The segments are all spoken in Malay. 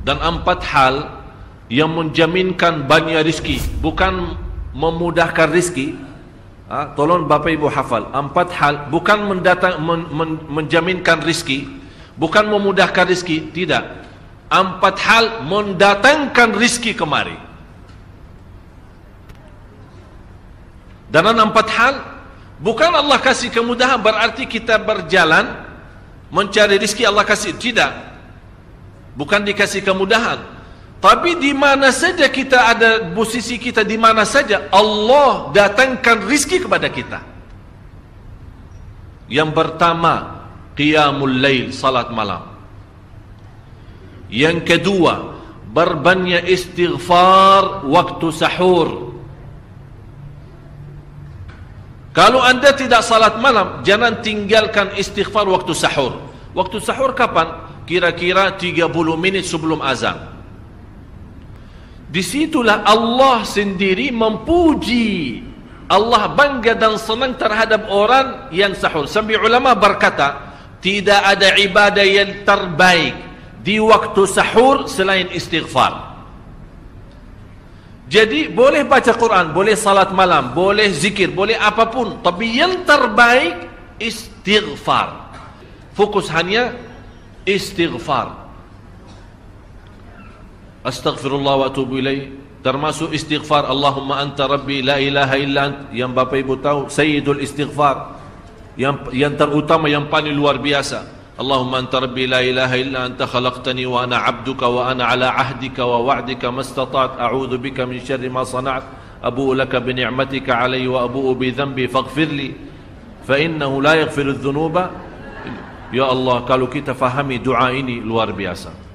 dan 4 hal yang menjaminkan banyak rizki, bukan memudahkan rizki. Tolong Bapak Ibu hafal, 4 hal bukan menjaminkan rizki, bukan memudahkan rizki, tidak. 4 hal mendatangkan rizki kemari. Dan 4 hal bukan Allah kasih kemudahan berarti kita berjalan mencari rizki Allah kasih, tidak. Bukan dikasih kemudahan. Tapi di mana saja kita ada, posisi kita di mana saja, Allah datangkan rizki kepada kita. Yang pertama, qiyamul lail, salat malam. Yang kedua, berbanyak istighfar waktu sahur. Kalau anda tidak salat malam, jangan tinggalkan istighfar waktu sahur. Waktu sahur kapan? Kira-kira 30 menit sebelum azan. Disitulah Allah sendiri memuji, Allah bangga dan senang terhadap orang yang sahur. Sampai ulama berkata, tidak ada ibadah yang terbaik di waktu sahur selain istighfar. Jadi boleh baca Quran, boleh salat malam, boleh zikir, boleh apapun, tapi yang terbaik istighfar. Fokus hanya istighfar. Astaghfirullah wa atubu ilaih, termasuk istighfar Allahumma anta rabbi la ilaha illa ant, yang Bapak Ibu tahu sayyidul istighfar, yang terutama, yang paling luar biasa. Allahumma anta rabbi la ilaha illa anta khalaqtani wa ana abduka wa ana ala ahdika wa wa'dika mastata'at a'udzu bika min syarri ma sana'at abu'u laka bi ni'matika alayya wa abu'u bi dhanbi faghfirli fa innahu la yaghfiru adh-dhunuba. Ya Allah, kalau kita fahami doa ini luar biasa.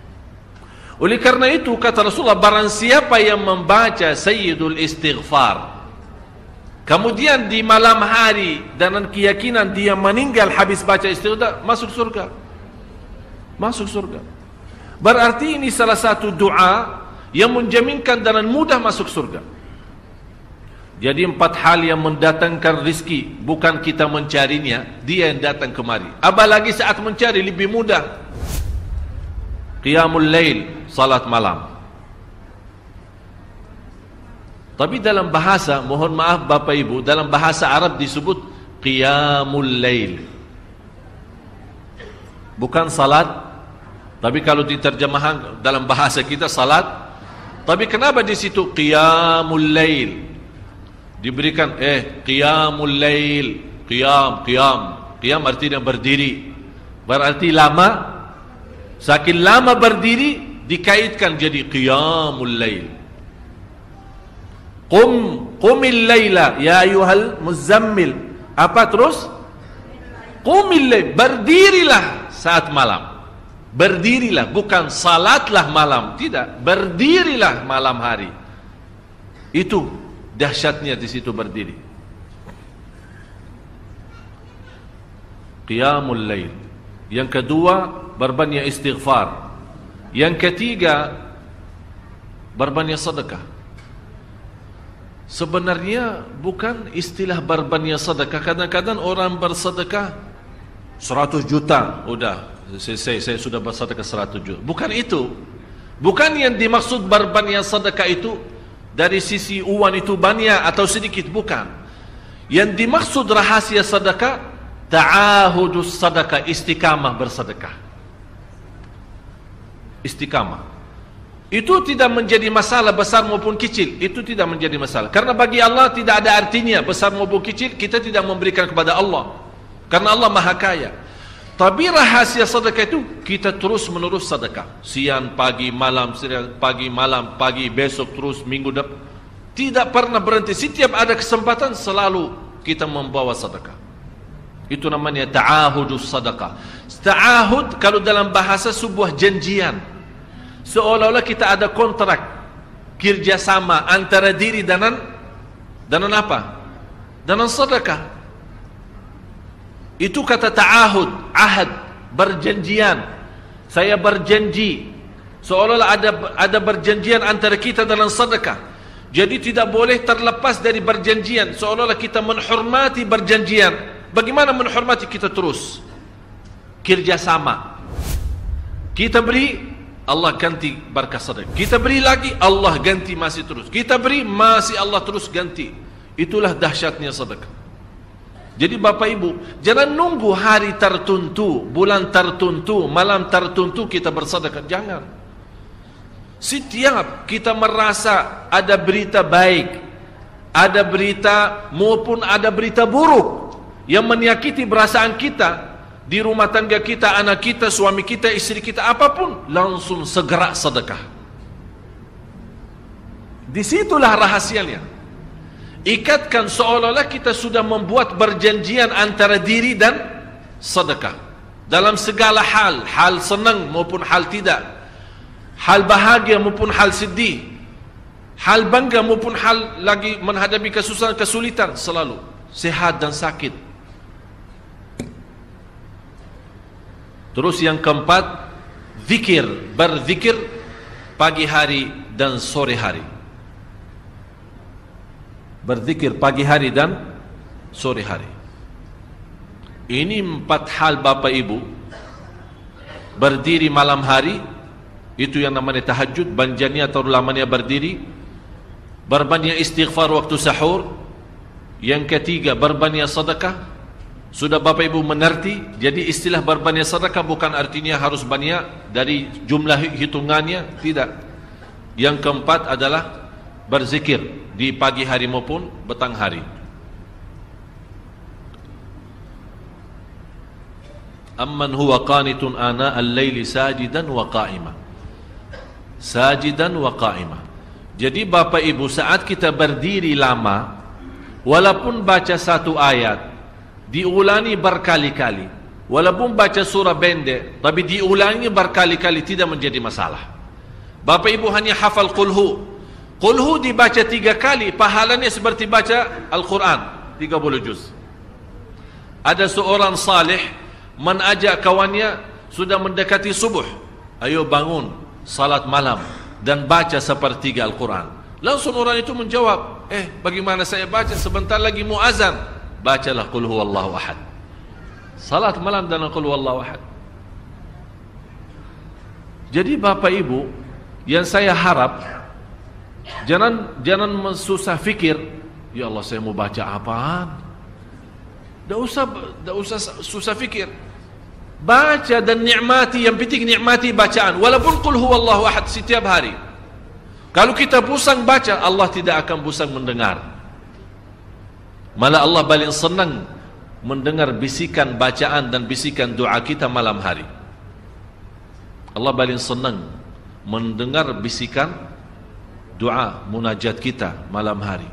Oleh karena itu kata Rasulullah, barang siapa yang membaca sayyidul istighfar, kemudian di malam hari dengan keyakinan dia meninggal habis baca istighfar, masuk surga. Masuk surga. Berarti ini salah satu doa yang menjaminkan dengan mudah masuk surga. Jadi 4 hal yang mendatangkan rizki, bukan kita mencarinya, dia yang datang kemari. Apalagi saat mencari lebih mudah. Qiyamul lail, salat malam. Tapi dalam bahasa, mohon maaf Bapak Ibu, dalam bahasa Arab disebut qiyamul lail, bukan salat. Tapi kalau diterjemahkan dalam bahasa kita salat. Tapi kenapa di situ qiyamul lail? Diberikan qiyamul lail, qiyam artinya berdiri. Berarti lama. Saking lama berdiri dikaitkan jadi qiyamul lail. Qumil laila ya ayyuhal muzammil. Apa terus? Qumil lail, berdirilah saat malam. Berdirilah, bukan salatlah malam, tidak, berdirilah malam hari. Itu dahsyatnya di situ berdiri. Qiyamul lail. Yang kedua, berbanyak istighfar. Yang ketiga, berbanyak sedekah. Sebenarnya bukan istilah berbanyak sedekah. Kadang-kadang orang bersedekah 100 juta, udah saya sudah bersedekah 100 juta. Bukan itu. Bukan yang dimaksud berbanyak sedekah itu dari sisi uang itu banyak atau sedikit, bukan. Yang dimaksud rahasia sedekah, ta'ahudus sedekah, istiqamah bersedekah. Istiqamah itu tidak menjadi masalah besar maupun kecil. Itu tidak menjadi masalah, karena bagi Allah tidak ada artinya besar maupun kecil. Kita tidak memberikan kepada Allah karena Allah Maha Kaya. Tapi rahasia sedekah itu kita terus menerus sedekah, siang, pagi, malam, siang, pagi, malam, pagi, besok, terus minggu depan, tidak pernah berhenti. Setiap ada kesempatan selalu kita membawa sedekah. Itu namanya ta'ahudus sedekah. Ta'ahud kalau dalam bahasa sebuah janjian, seolah-olah kita ada kontrak kerjasama antara diri dengan apa? Dengan sedekah. Itu kata ta'ahud, ahad, berjanjian. Saya berjanji, seolah-olah ada berjanjian antara kita dalam sedekah. Jadi tidak boleh terlepas dari berjanjian, seolah-olah kita menghormati berjanjian. Bagaimana menghormati? Kita terus kerjasama. Kita beri, Allah ganti berkah sedekah. Kita beri lagi, Allah ganti masih terus. Kita beri, masih Allah terus ganti. Itulah dahsyatnya sedekah. Jadi Bapak Ibu, jangan nunggu hari tertentu, bulan tertentu, malam tertentu kita bersedekah. Jangan. Setiap kita merasa ada berita baik, ada berita maupun ada berita buruk yang menyakiti perasaan kita, di rumah tangga kita, anak kita, suami kita, istri kita, apapun, langsung segera sedekah. Disitulah rahasianya. Ikatkan seolah-olah kita sudah membuat perjanjian antara diri dan sedekah. Dalam segala hal, hal senang maupun hal tidak, hal bahagia maupun hal sedih, hal bangga maupun hal lagi menghadapi kesusahan, kesulitan, selalu sehat dan sakit. Terus yang keempat, zikir, berzikir pagi hari dan sore hari. Berzikir pagi hari dan sore hari. Ini 4 hal Bapak Ibu. Berdiri malam hari, itu yang namanya tahajud, banjanya atau lamanya berdiri. Berbanyak istighfar waktu sahur. Yang ketiga, berbanyak sedekah. Sudah Bapak Ibu mengerti? Jadi istilah berbanyak sedekah bukan artinya harus banyak dari jumlah hitungannya, tidak. Yang keempat adalah berzikir di pagi hari maupun petang hari. Amman huwa qanitun ana al-laili sajidan wa qa'ima. Sajidan wa qa'ima. Jadi Bapak Ibu, saat kita berdiri lama, walaupun baca satu ayat, diulangi berkali-kali, walaupun baca surah pendek, tapi diulangi berkali-kali, tidak menjadi masalah. Bapak Ibu hanya hafal qulhu. Qulhu dibaca 3 kali, pahalanya seperti baca Al-Quran 30 juz. Ada seorang salih mengajak kawannya, sudah mendekati subuh, ayo bangun salat malam dan baca sepertiga Al-Quran. Langsung orang itu menjawab, bagaimana saya baca, sebentar lagi mau azan. Bacalah qul huwallahu ahad. Salat malam dan qul huwallahu ahad. Jadi Bapak Ibu, yang saya harap, jangan susah fikir, ya Allah saya mau baca apaan. Tak usah susah fikir. Baca dan nikmati, yang penting nikmati bacaan. Walaupun qul huwallahu ahad setiap hari. Kalau kita pusing baca, Allah tidak akan pusing mendengar. Malah Allah paling senang mendengar bisikan bacaan dan bisikan doa kita malam hari. Allah paling senang mendengar bisikan doa munajat kita malam hari.